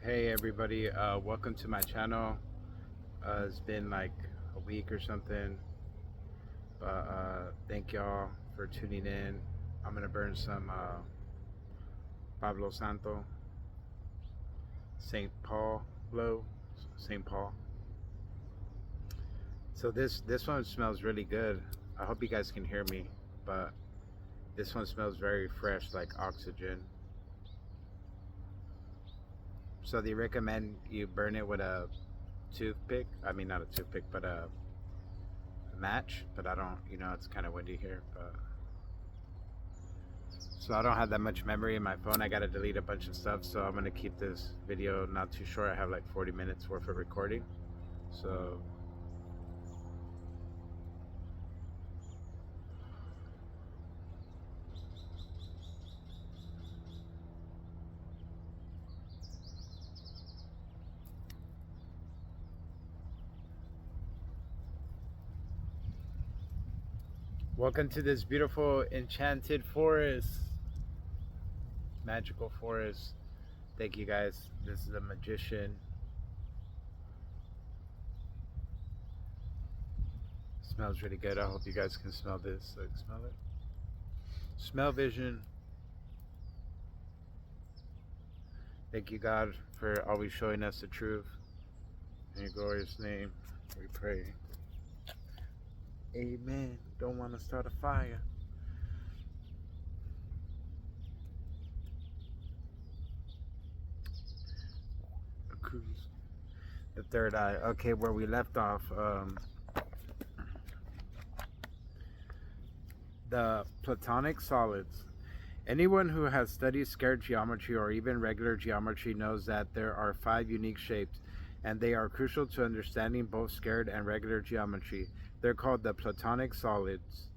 Hey everybody, welcome to my channel. It's been like a week or something, but thank y'all for tuning in. I'm gonna burn some Pablo Santo, St. Paul blow, St. Paul. So this one smells really good. I hope you guys can hear me, but this one smells very fresh, like oxygen. So they recommend you burn it with a toothpick. I mean, not a toothpick, but a match. But I don't, it's kind of windy here, but so I don't have that much memory in my phone. I gotta delete a bunch of stuff, so I'm gonna keep this video not too short. I have like 40 minutes worth of recording. So welcome to this beautiful enchanted forest, magical forest. Thank you guys. This is a magician. Smells really good. I hope you guys can smell this. Like, smell it. Smell vision. Thank you, God, for always showing us the truth. In your glorious name, we pray. Amen. Don't want to start a fire. A cruise. The third eye. Okay, where we left off. The Platonic solids. Anyone who has studied scared geometry or even regular geometry knows that there are 5 unique shapes, and they are crucial to understanding both scared and regular geometry. They're called the Platonic solids,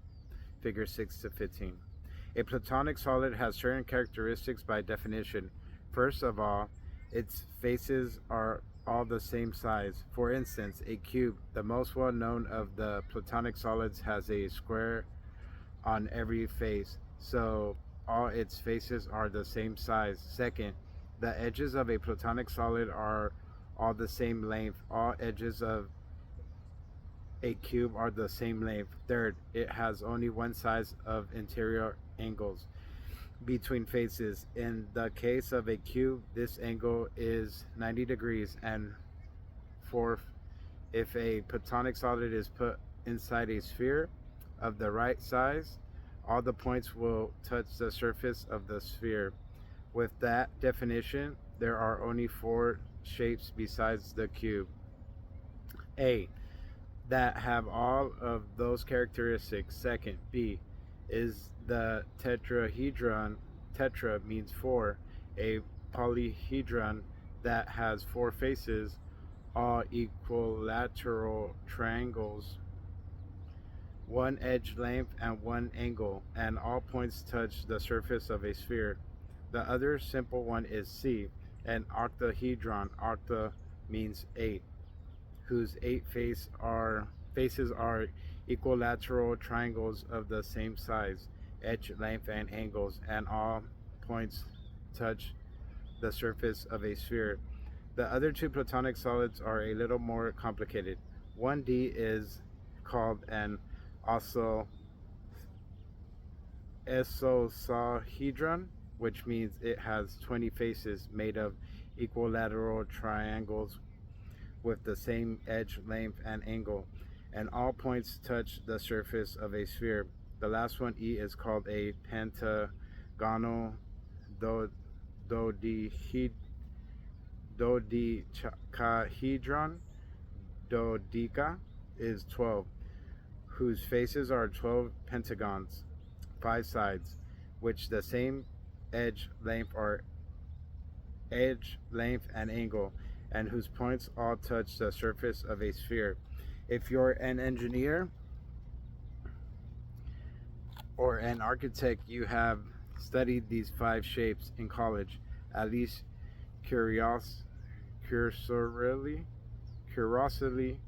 figure 6 to 15. A Platonic solid has certain characteristics by definition. First of all, its faces are all the same size. For instance, a cube, the most well known of the Platonic solids, has a square on every face, so all its faces are the same size. Second, the edges of a Platonic solid are all the same length. All edges of a cube are the same length. Third, it has only one size of interior angles between faces. In the case of a cube, this angle is 90 degrees. And fourth, if a Platonic solid is put inside a sphere of the right size, all the points will touch the surface of the sphere. With that definition, there are only 4 shapes besides the cube. A. That have all of those characteristics. Second, B. Is the tetrahedron. Tetra means 4. A polyhedron that has 4 faces, all equilateral triangles, one edge length and one angle, and all points touch the surface of a sphere. The other simple one is C, an octahedron. Octa means 8, whose 8 faces are equilateral triangles of the same size, edge length, and angles, and all points touch the surface of a sphere. The other 2 Platonic solids are a little more complicated. 1D is called an also isosahedron, which means it has 20 faces made of equilateral triangles with the same edge length and angle, and all points touch the surface of a sphere. The last one, E, is called a pentagonal dodecahedron. Dodeca is 12, whose faces are 12 pentagons, 5 sides, which the same edge length and angle, and whose points all touch the surface of a sphere. If you're an engineer or an architect, you have studied these 5 shapes in college, at least cursorily, curiously,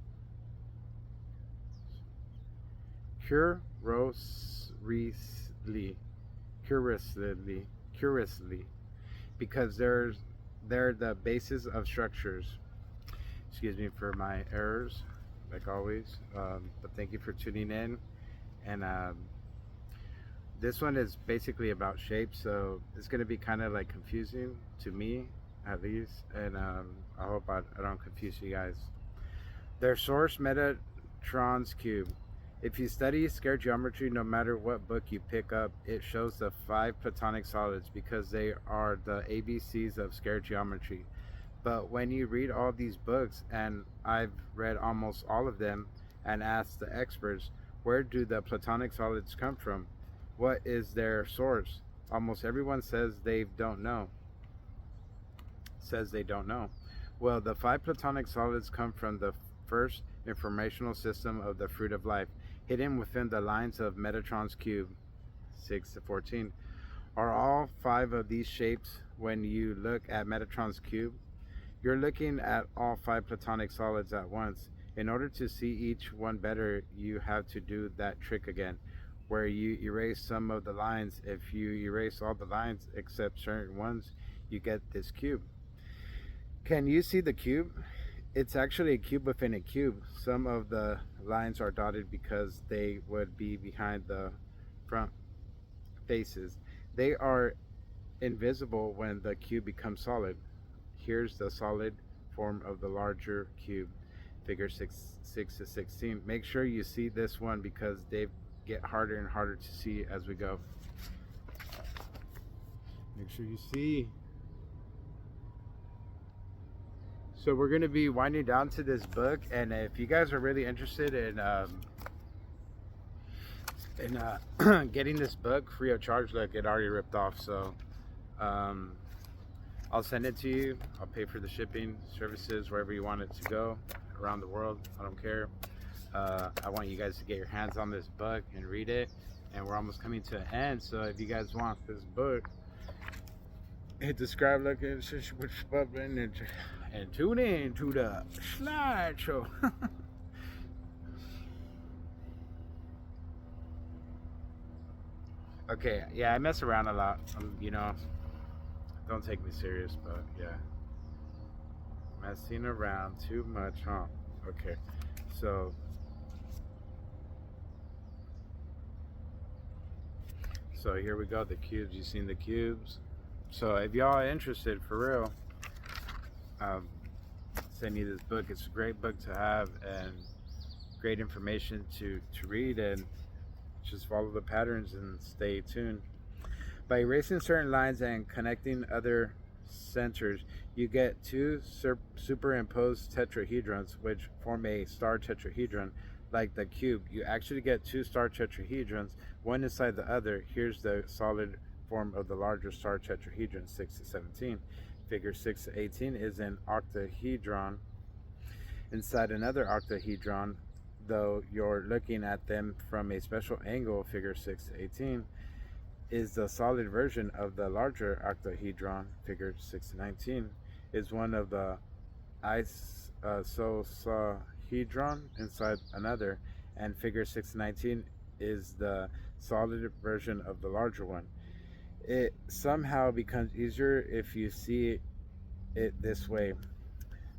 curiously, curiously, because They're the basis of structures. Excuse me for my errors, like always. But thank you for tuning in. And this one is basically about shape, so it's going to be kind of like confusing to me, at least. And I hope I don't confuse you guys. Their source, Metatron's cube. If you study square geometry, no matter what book you pick up, it shows the five platonic solids because they are the ABCs of square geometry. But when you read all these books, and I've read almost all of them, and asked the experts, where do the platonic solids come from? What is their source? Almost everyone says they don't know. Well, the five platonic solids come from the first informational system of the fruit of life, hidden within the lines of Metatron's cube, 6 to 14. Are all five of these shapes when you look at Metatron's cube? You're looking at all five platonic solids at once. In order to see each one better, you have to do that trick again, where you erase some of the lines. If you erase all the lines except certain ones, you get this cube. Can you see the cube? It's actually a cube within a cube. Some of the lines are dotted because they would be behind the front faces. They are invisible when the cube becomes solid. Here's the solid form of the larger cube, figure 6 to 16. Make sure you see this one because they get harder and harder to see as we go. Make sure you see. So we're going to be winding down to this book, and if you guys are really interested in getting this book free of charge, look, it already ripped off, so I'll send it to you. I'll pay for the shipping services wherever you want it to go around the world. I don't care. I want you guys to get your hands on this book and read it, and we're almost coming to an end, so if you guys want this book, hit the subscribe, like, and button, and tune in to the slideshow. Okay, yeah, I mess around a lot. Don't take me serious, but yeah, messing around too much, huh? Okay, so here we go. The cubes. You seen the cubes? So if y'all are interested, for real, send you this book. It's a great book to have and great information to read, and just follow the patterns and stay tuned. By erasing certain lines and connecting other centers, you get two superimposed tetrahedrons, which form a star tetrahedron. Like the cube, you actually get two star tetrahedrons, one inside the other. Here's the solid form of the larger star tetrahedron, 6 to 17. Figure 6 to 18 is an octahedron inside another octahedron, though you're looking at them from a special angle. Figure 6 to 18 is the solid version of the larger octahedron. Figure 6 to 19 is one of the isosahedron inside another, and figure 6 to 19 is the solid version of the larger one. It somehow becomes easier if you see it this way.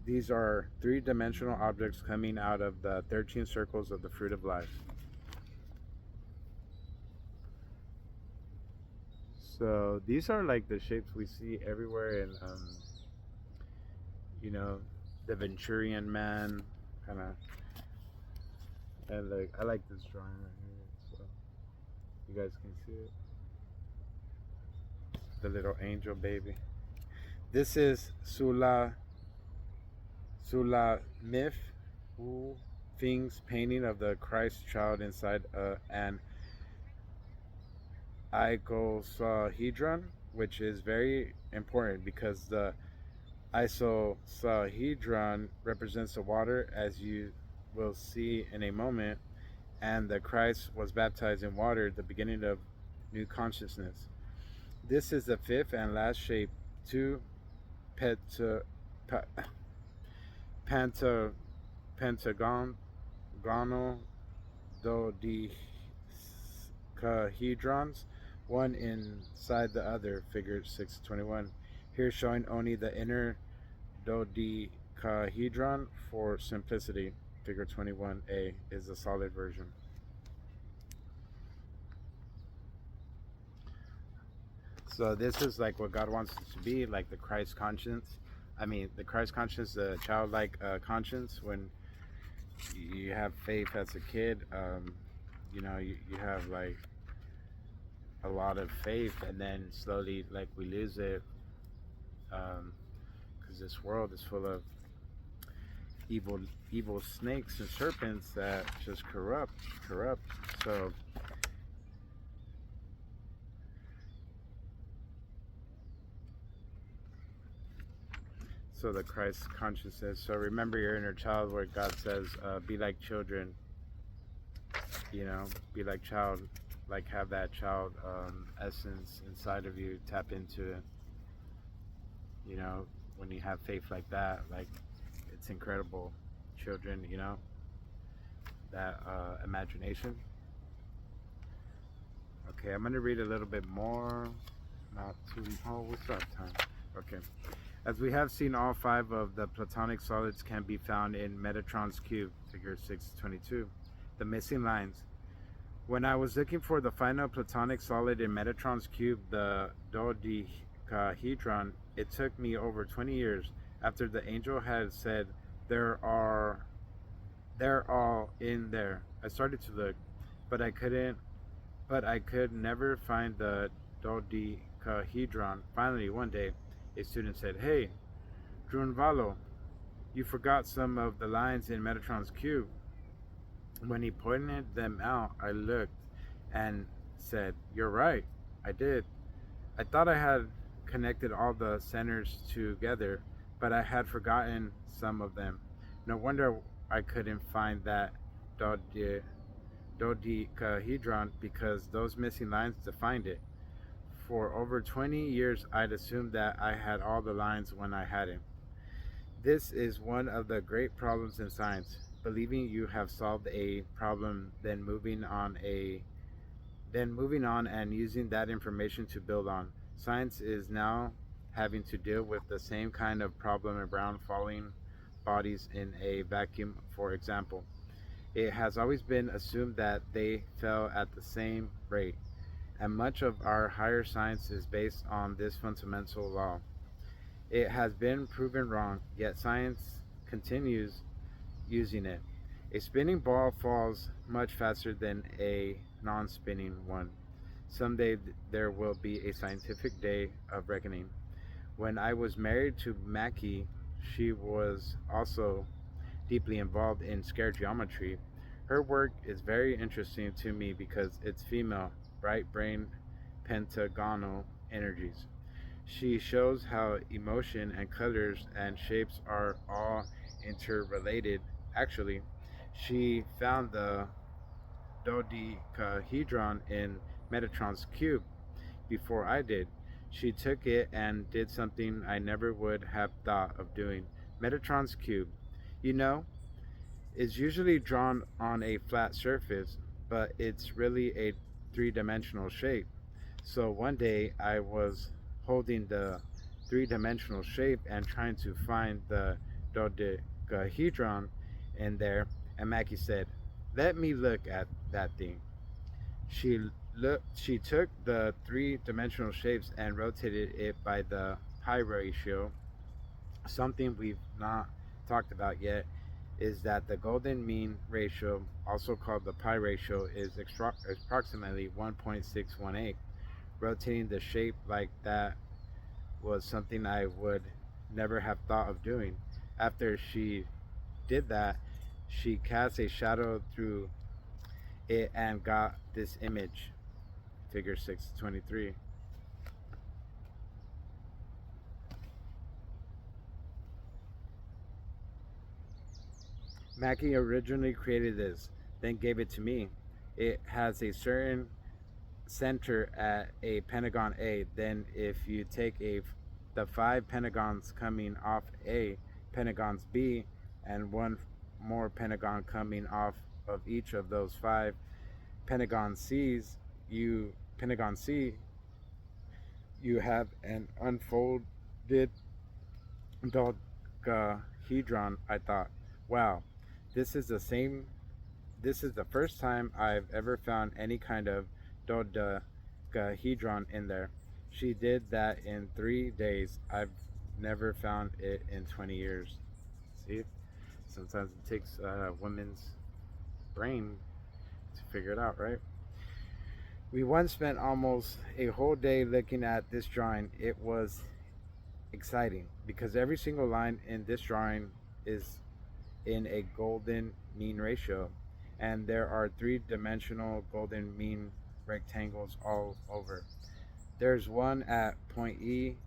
These are three-dimensional objects coming out of the 13 circles of the fruit of life. So these are like the shapes we see everywhere in, the Venturian Man, kind of. And like, I like this drawing right here, so you guys can see it. The little angel baby. This is Sulamith Wu Fing's painting of the Christ child inside an icosahedron, which is very important because the isosahedron represents the water, as you will see in a moment, and the Christ was baptized in water, the beginning of new consciousness. This is the fifth and last shape, two pentagonal dodecahedrons, one inside the other, figure 621. Here showing only the inner dodecahedron for simplicity. Figure 21a is the solid version. So this is like what God wants us to be, like the Christ conscience. I mean, the Christ conscience, the childlike conscience. When you have faith as a kid, you have like a lot of faith, and then slowly, like we lose it, because this world is full of evil, evil snakes and serpents that just corrupt. So the Christ consciousness. So remember your inner child, where God says, "Be like children." Be like child, like have that child essence inside of you. Tap into it. When you have faith like that, like it's incredible. Children, that imagination. Okay, I'm gonna read a little bit more. Not too. Oh, what's up, time? Okay. As we have seen, all five of the Platonic solids can be found in Metatron's cube, figure 622. The missing lines. When I was looking for the final Platonic solid in Metatron's cube, the dodecahedron, it took me over 20 years after the angel had said, they're all in there. I started to look, but I could never find the dodecahedron. Finally, one day, a student said, "Hey, Drunvalo, you forgot some of the lines in Metatron's cube." When he pointed them out, I looked and said, "You're right, I did. I thought I had connected all the centers together, but I had forgotten some of them. No wonder I couldn't find that dodecahedron, because those missing lines defined it. For over 20 years, I'd assumed that I had all the lines when I hadn't. This is one of the great problems in science, believing you have solved a problem, then moving on and using that information to build on. Science is now having to deal with the same kind of problem around falling bodies in a vacuum, for example. It has always been assumed that they fell at the same rate, and much of our higher science is based on this fundamental law. It has been proven wrong, yet science continues using it. A spinning ball falls much faster than a non spinning one. Someday there will be a scientific day of reckoning. When I was married to Mackie, she was also deeply involved in scalar geometry. Her work is very interesting to me because it's female, right brain, pentagonal energies. She shows how emotion and colors and shapes are all interrelated. Actually, she found the dodecahedron in Metatron's cube before I did. She took it and did something I never would have thought of doing. Metatron's cube, you know, is usually drawn on a flat surface, but it's really a three-dimensional shape. So one day I was holding the three-dimensional shape and trying to find the dodecahedron in there, and Mackie said, "Let me look at that thing." She took the three-dimensional shapes and rotated it by the pi ratio. Something we've not talked about yet is that the golden mean ratio, also called the pi ratio, is approximately 1.618. Rotating the shape like that was something I would never have thought of doing. After she did that, she cast a shadow through it and got this image, figure 623. Mackie originally created this, then gave it to me. It has a certain center at a pentagon A. Then if you take the five pentagons coming off A, pentagons B, and one more pentagon coming off of each of those five pentagon C's, pentagon C, you have an unfold. did dodecahedron, I thought, wow, this is the same. This is the first time I've ever found any kind of dodecahedron in there. She did that in 3 days. I've never found it in 20 years. See, sometimes it takes a women's brain to figure it out, right? We once spent almost a whole day looking at this drawing. It was exciting because every single line in this drawing is in a golden mean ratio, and there are three-dimensional golden mean rectangles all over. There's one at point E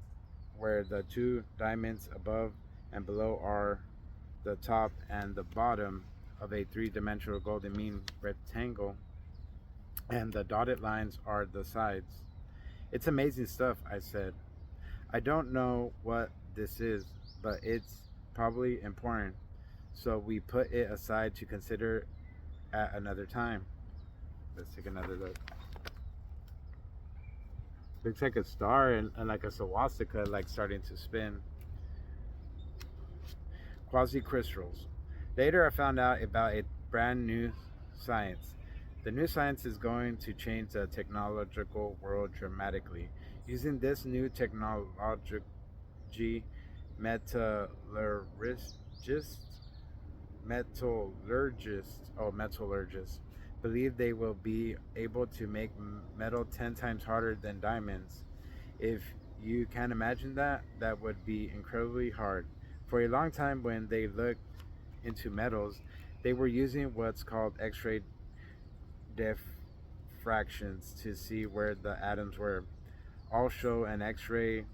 where the two diamonds above and below are the top and the bottom of a three-dimensional golden mean rectangle, and the dotted lines are the sides. It's amazing stuff, I said. I don't know what this is, but it's probably important. So we put it aside to consider at another time. Let's take another look. Looks like a star and like a swastika like starting to spin. Quasi-crystals. Later I found out about a brand new science. The new science is going to change the technological world dramatically. Using this new technology, metallurgists metallurgists believe they will be able to make metal 10 times harder than diamonds. If you can imagine that, that would be incredibly hard. For a long time, when they looked into metals, they were using what's called X-ray diffractions to see where the atoms were. I'll show an X-ray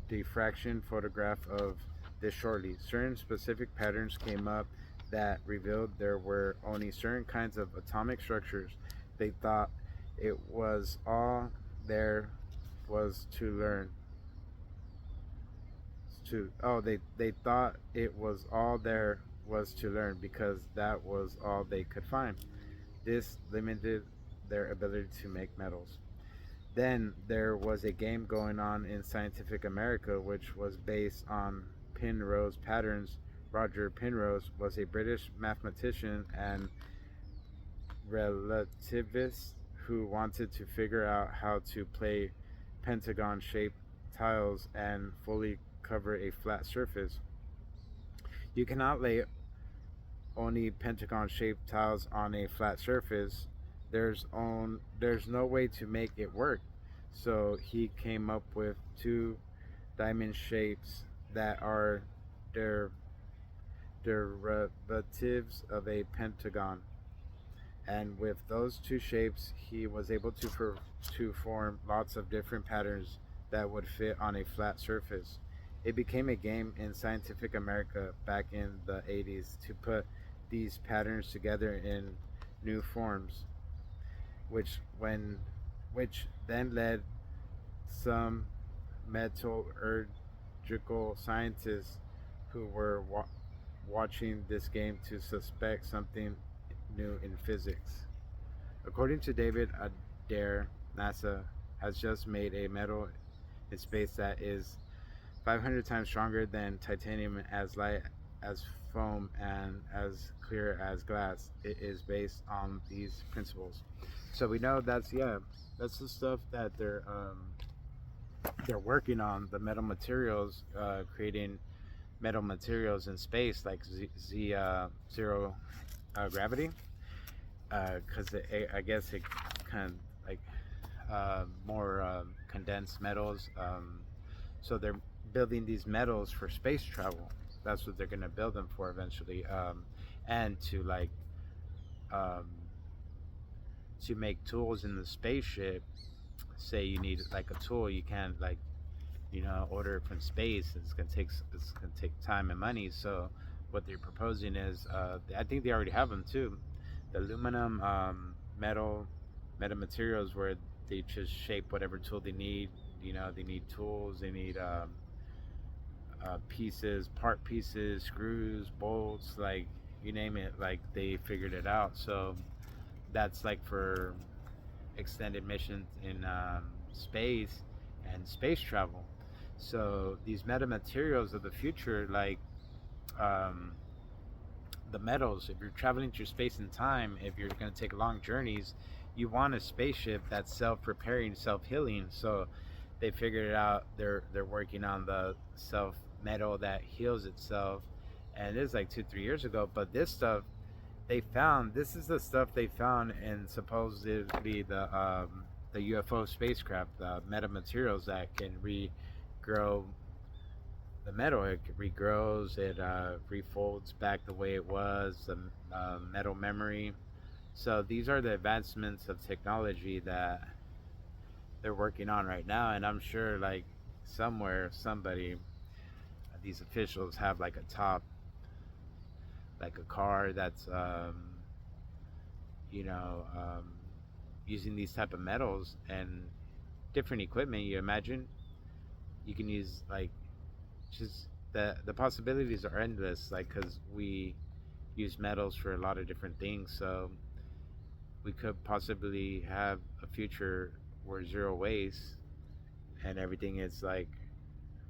diffraction photograph of this shortly. Certain specific patterns came up that revealed there were only certain kinds of atomic structures. They thought it was all there was to learn. They thought it was all there was to learn because that was all they could find. This limited their ability to make metals. Then there was a game going on in Scientific America which was based on Penrose patterns. Roger Penrose was a British mathematician and relativist who wanted to figure out how to play pentagon shaped tiles and fully cover a flat surface. You cannot lay only pentagon shaped tiles on a flat surface. There's no way to make it work. So he came up with two diamond shapes that are der- derivatives of a pentagon. And with those two shapes, he was able to form lots of different patterns that would fit on a flat surface. It became a game in Scientific America back in the 80s to put these patterns together in new forms, which when which then led some metallurgical scientists who were watching this game to suspect something new in physics. According to David Adair, NASA has just made a metal in space that is 500 times stronger than titanium, as light as foam, and as clear as glass. It is based on these principles. So we know that's the stuff that they're working on, the metal materials, creating metal materials in space like zero gravity, because I guess it kind of like more condensed metals. So they're building these metals for space travel. That's what they're going to build them for eventually, and um, to make tools in the spaceship. Say you need like a tool, you can't order it from space. It's gonna take time and money. So what they're proposing is, I think they already have them too, the aluminum, metal materials where they just shape whatever tool they need. They need tools, they need part pieces, screws, bolts, like you name it. Like they figured it out. So that's like for extended missions in space and space travel. So these metamaterials of the future, like um, the metals, if you're traveling through space and time, if you're going to take long journeys, you want a spaceship that's self-repairing, self-healing. So they figured it out. They're working on the self metal that heals itself, and it is like 2 3 years ago. But this stuff they found, this is the stuff they found in supposedly the UFO spacecraft, the metamaterials that can regrow the metal. It regrows, it refolds back the way it was, the metal memory. So these are the advancements of technology that they're working on right now, and I'm sure like somewhere somebody, these officials have like a top, like a car that's you know um, using these type of metals and different equipment. You imagine you can use like just the possibilities are endless, like because we use metals for a lot of different things. So we could possibly have a future where zero waste and everything is like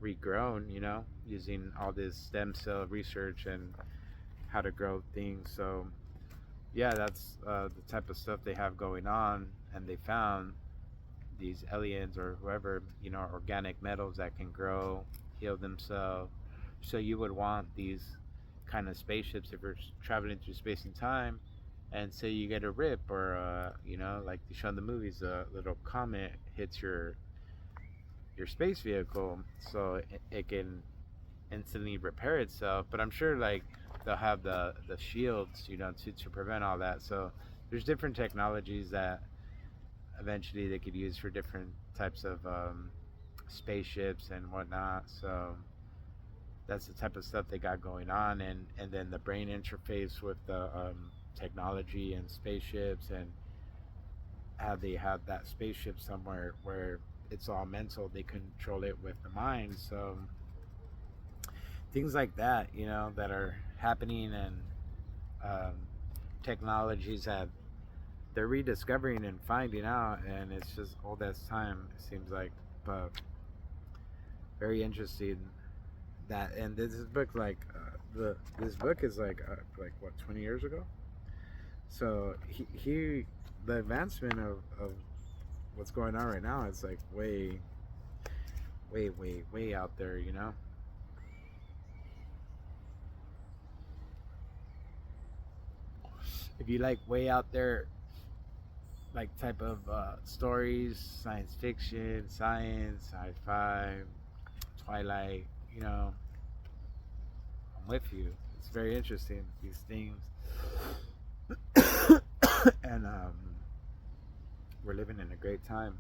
regrown, using all this stem cell research and how to grow things. So yeah, that's the type of stuff they have going on, and they found these aliens or whoever, organic metals that can grow, heal themselves. So you would want these kind of spaceships if you're traveling through space and time, and say you get a rip, or like they show in the movies, a little comet hits your space vehicle, so it can instantly repair itself. But I'm sure like they'll have the shields, to prevent all that. So there's different technologies that eventually they could use for different types of spaceships and whatnot. So that's the type of stuff they got going on, and then the brain interface with the technology and spaceships, and how they have that spaceship somewhere where it's all mental. They control it with the mind. So things like that, that are happening, and um, technologies that they're rediscovering and finding out, and it's just old as time, it seems like. But very interesting that, and this book, like this book is like what, 20 years ago. So he the advancement of what's going on right now is like way way way way out there. If you like way out there, like type of stories, science fiction, science, sci-fi, Twilight, I'm with you. It's very interesting, these things. And we're living in a great time.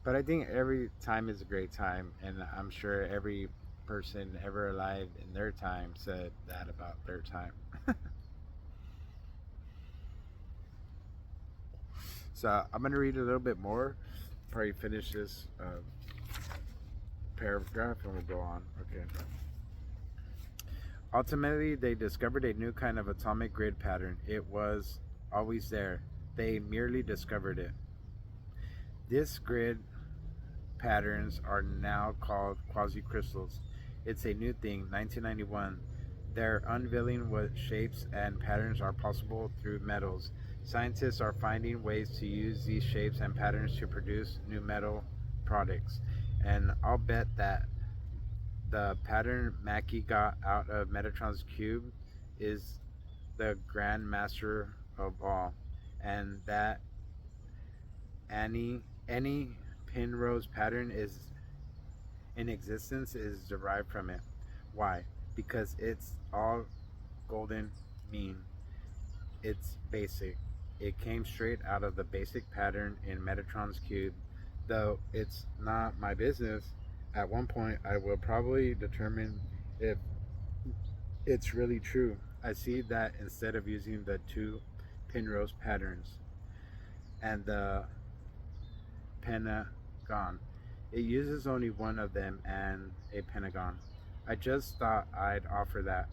But I think every time is a great time, and I'm sure every person ever alive in their time said that about their time. So I'm going to read a little bit more, probably finish this paragraph, and we'll go on. Okay. Ultimately, they discovered a new kind of atomic grid pattern. It was always there. They merely discovered it. This grid patterns are now called quasicrystals. It's a new thing. 1991. They're unveiling what shapes and patterns are possible through metals. Scientists are finding ways to use these shapes and patterns to produce new metal products. And I'll bet that the pattern Mackie got out of Metatron's cube is the grand master of all, and that any Penrose pattern is in existence is derived from it. Why? Because it's all golden mean. It's basic. It came straight out of the basic pattern in Metatron's cube. Though it's not my business, at one point I will probably determine if it's really true. I see that instead of using the two Penrose patterns and the pentagon, it uses only one of them and a pentagon. I just thought I'd offer that.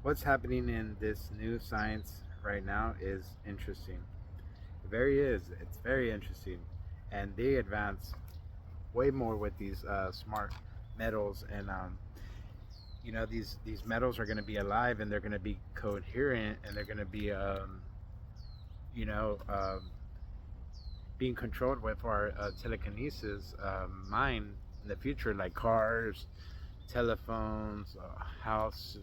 What's happening in this new science right now is interesting. It very is. It's very interesting. And they advance way more with these smart metals, and these metals are going to be alive, and they're going to be coherent, and they're going to be you know um, being controlled with our telekinesis mind in the future, like cars, telephones, house.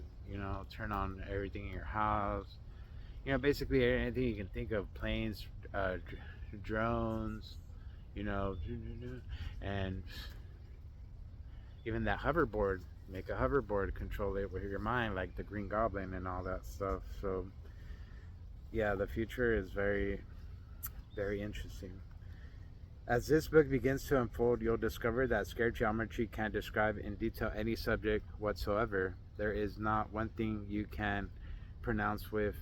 Turn on everything in your house. Basically anything you can think of: planes, drones. You know, and even that hoverboard. Make a hoverboard, control it with your mind, like the Green Goblin and all that stuff. So yeah, the future is very, very interesting. As this book begins to unfold, you'll discover that scared geometry can't describe in detail any subject whatsoever. There is not one thing you can pronounce with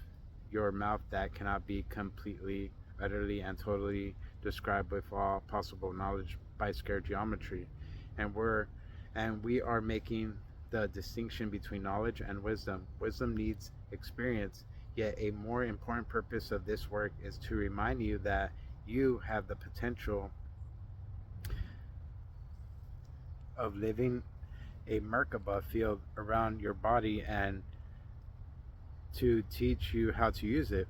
your mouth that cannot be completely, utterly, and totally described with all possible knowledge by scared geometry. And we are making the distinction between knowledge and wisdom. Wisdom needs experience, yet a more important purpose of this work is to remind you that you have the potential of living a Merkaba field around your body and to teach you how to use it.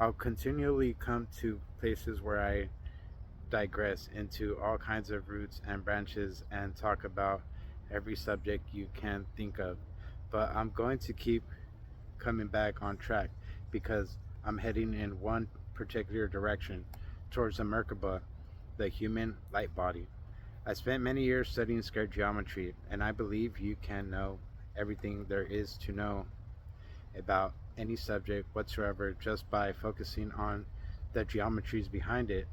I'll continually come to places where I digress into all kinds of roots and branches and talk about every subject you can think of. But I'm going to keep coming back on track because I'm heading in one particular direction towards the Merkaba, the human light body. I spent many years studying scared geometry, and I believe you can know everything there is to know about any subject whatsoever just by focusing on the geometries behind it.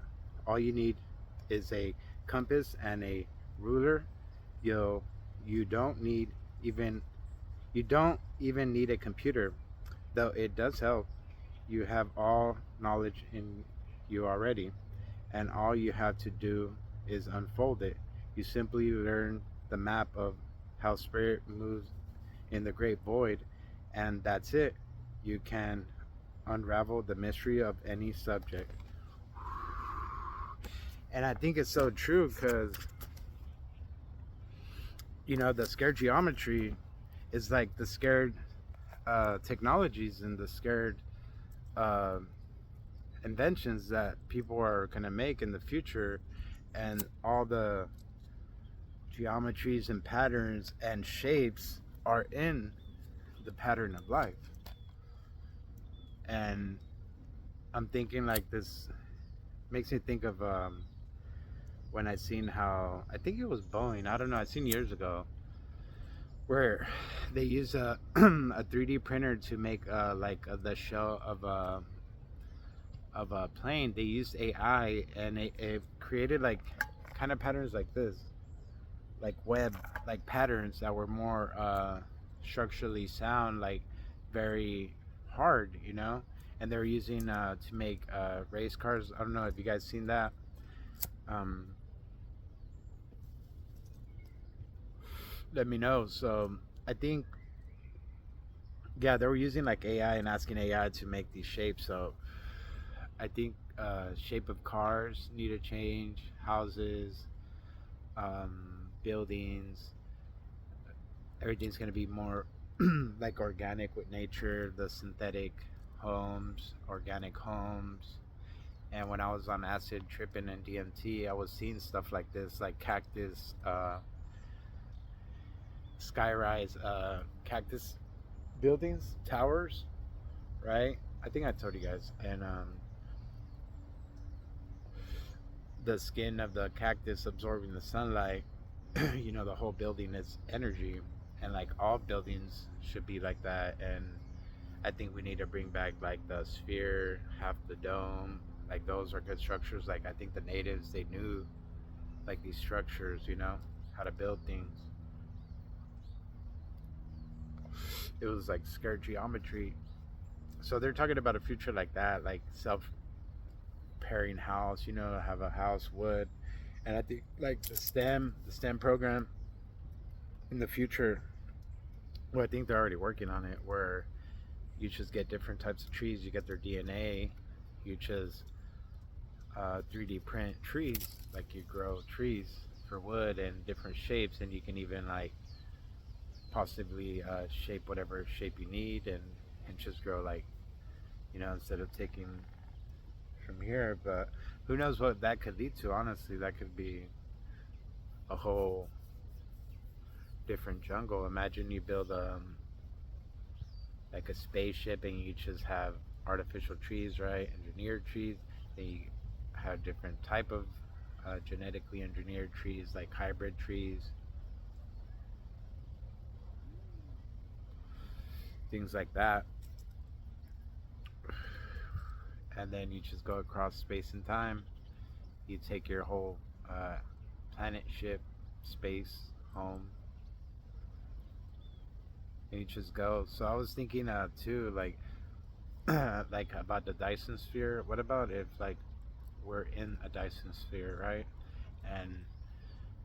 All you need is a compass and a ruler. You you don't need even you don't even need a computer, though it does help. You have all knowledge in you already, and all you have to do is unfold it. You simply learn the map of how spirit moves in the great void, and that's it. You can unravel the mystery of any subject. And I think it's so true because, the scared geometry is like the scared technologies and the scared uh, inventions that people are going to make in the future, and all the geometries and patterns and shapes are in the pattern of life. And I'm thinking like this makes me think of when I seen how, I think it was Boeing, I don't know, I seen years ago where they use a 3D printer to make the shell of a plane. They used AI, and it created like kind of patterns like this, like web, like patterns that were more structurally sound, like very hard, and they're using to make race cars. I don't know if you guys seen that. um, Let me know. So I think, yeah, they were using like AI and asking AI to make these shapes. So I think shape of cars need to change, houses, buildings. Everything's going to be more like organic with nature, the synthetic homes, organic homes. And when I was on acid tripping and DMT, I was seeing stuff like this, like cactus, skyrise, cactus buildings, towers, right? I think I told you guys. And the skin of the cactus absorbing the sunlight, the whole building is energy. And like all buildings should be like that. And I think we need to bring back like the sphere, half the dome. Like those are good structures. Like I think the natives, they knew like these structures, how to build things. It was like scared geometry. So they're talking about a future like that, like self pairing house, have a house, wood. And I think like the STEM program in the future, well, I think they're already working on it, where you just get different types of trees, you get their DNA, you just 3D print trees, like you grow trees for wood and different shapes, and you can even like possibly shape whatever shape you need, and just grow like, instead of taking from here. But who knows what that could lead to? Honestly, that could be a whole different jungle. Imagine you build like a spaceship and you just have artificial trees, right? Engineered trees. Then you have different type of genetically engineered trees, like hybrid trees, things like that. And then you just go across space and time. You take your whole uh, planet, ship, space, home, and you just go. So I was thinking too, like like about the Dyson sphere. What about if like we're in a Dyson sphere, right? And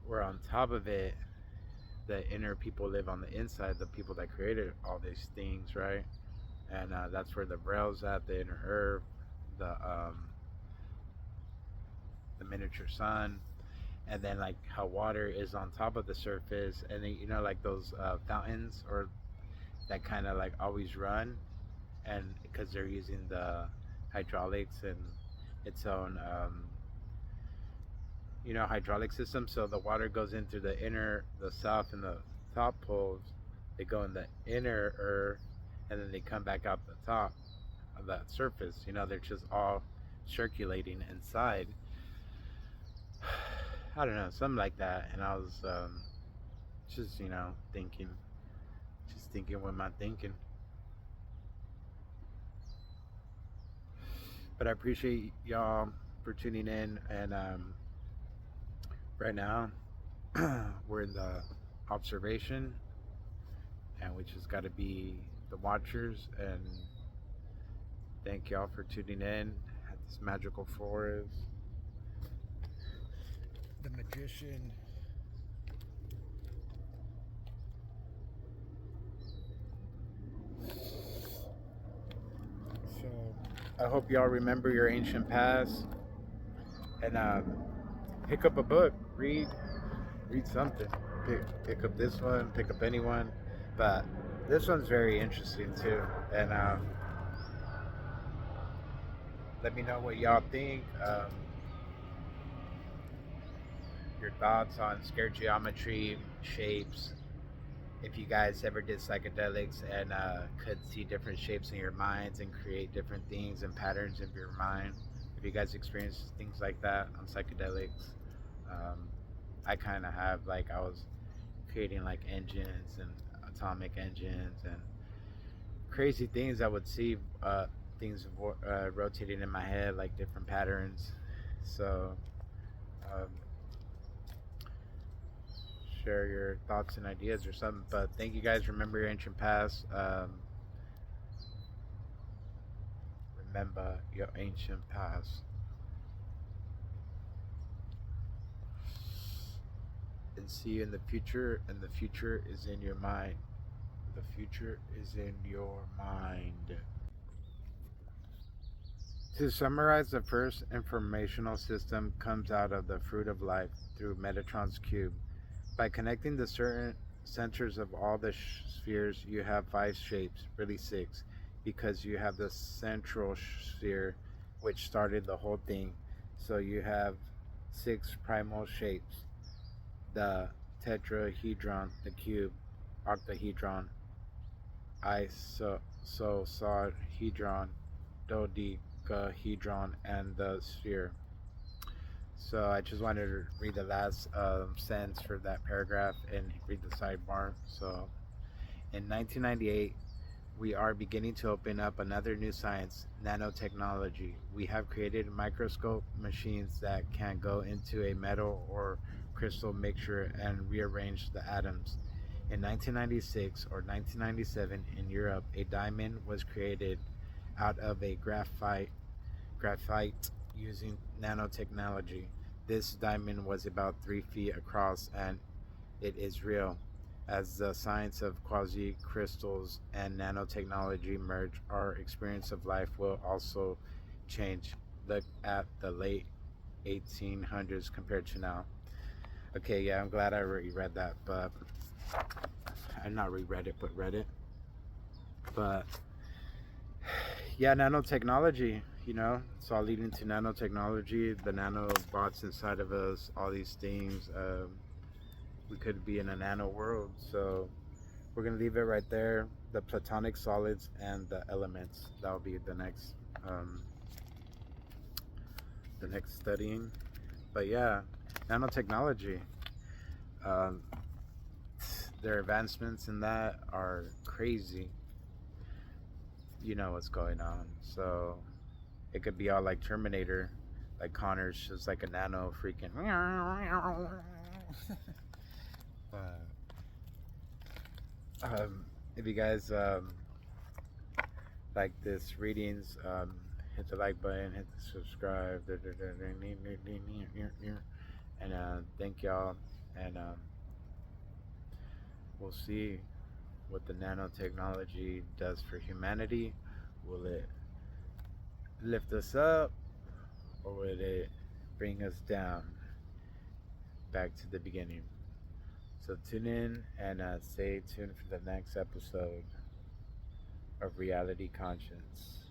we're on top of it. The inner people live on the inside. The people that created all these things, right? And that's where the Braille's at, the inner Earth, the miniature sun, and then like how water is on top of the surface, and then like those fountains or that kind of like always run, and because they're using the hydraulics and its own hydraulic system, so the water goes into the south and the top poles. They go in the inner earth, and then they come back out the top of that surface. They're just all circulating inside. I don't know, something like that. And I was just thinking, with my thinking. But I appreciate y'all for tuning in. And right now, we're in the observation, and we just got to be the watchers. And thank y'all for tuning in at this magical forest. The magician. So I hope y'all remember your ancient past, and pick up a book, read something. Pick up this one, pick up anyone, but this one's very interesting too. And let me know what y'all think. Your thoughts on scared geometry, shapes. If you guys ever did psychedelics and could see different shapes in your minds and create different things and patterns in your mind. If you guys experienced things like that on psychedelics, I kind of have. Like I was creating like engines and atomic engines and crazy things. I would see things rotating in my head, like different patterns. So um, share your thoughts and ideas or something. But thank you guys. Remember your ancient past. Remember your ancient past. And see you in the future. And the future is in your mind. The future is in your mind. To summarize, the first informational system comes out of the fruit of life through Metatron's cube. By connecting the certain centers of all the spheres, you have 5 shapes, really 6, because you have the central sphere, which started the whole thing. So you have 6 primal shapes: the tetrahedron, the cube, octahedron, isosahedron, dodecahedron, and the sphere. So I just wanted to read the last sentence for that paragraph and read the sidebar. So in 1998, we are beginning to open up another new science, nanotechnology. We have created microscope machines that can go into a metal or crystal mixture and rearrange the atoms. In 1996 or 1997 in Europe, a diamond was created out of a graphite using nanotechnology. This diamond was about 3 feet across, and it is real. As the science of quasi crystals and nanotechnology merge, our experience of life will also change. Look at the late 1800s compared to now. Okay, yeah, I'm glad I reread that, but I not reread it, but read it. But yeah, nanotechnology. It's all leading to nanotechnology. The nanobots inside of us, all these things. We could be in a nano world. So we're gonna leave it right there. The platonic solids and the elements. That'll be um, the next studying. But yeah, nanotechnology. Um, their advancements in that are crazy. You know what's going on. So it could be all like Terminator, like Connor's just like a nano freaking. If you guys like this readings, hit the like button, hit the subscribe, and thank y'all. And we'll see what the nanotechnology does for humanity. Will it lift us up, or will it bring us down back to the beginning? So tune in and stay tuned for the next episode of Reality Conscience.